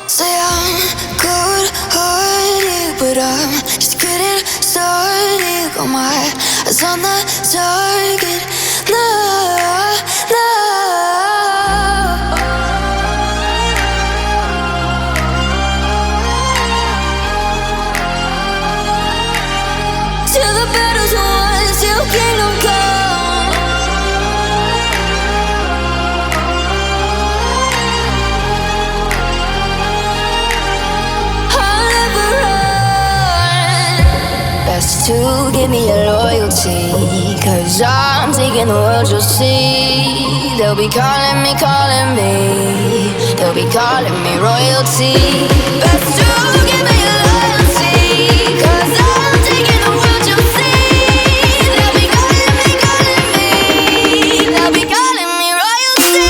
Say I'm good-hearted, but I'm just getting started. Got my eyes on the target. No, no. Till the battle's won, till kingdom come. I'll never run. Best to give me your loyalty, 'cause I'm taking the world, you'll see. They'll be calling me, they'll be calling me royalty. Best to give me your loyalty, 'cause I'm taking the world, you'll see. They'll be calling me, they'll be calling me royalty.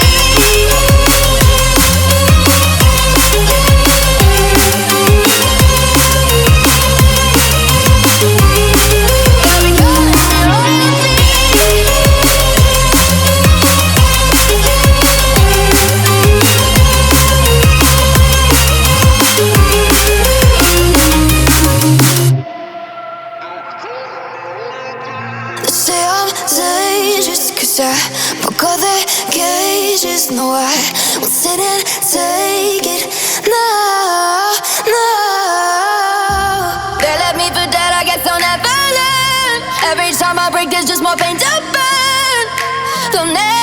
They say I'm dangerous 'cause I broke all their cages. No, I won't sit and take it. No, no. They left me for dead, I guess I'll never learn. Every time I break, there's just more pain to burn. They'll never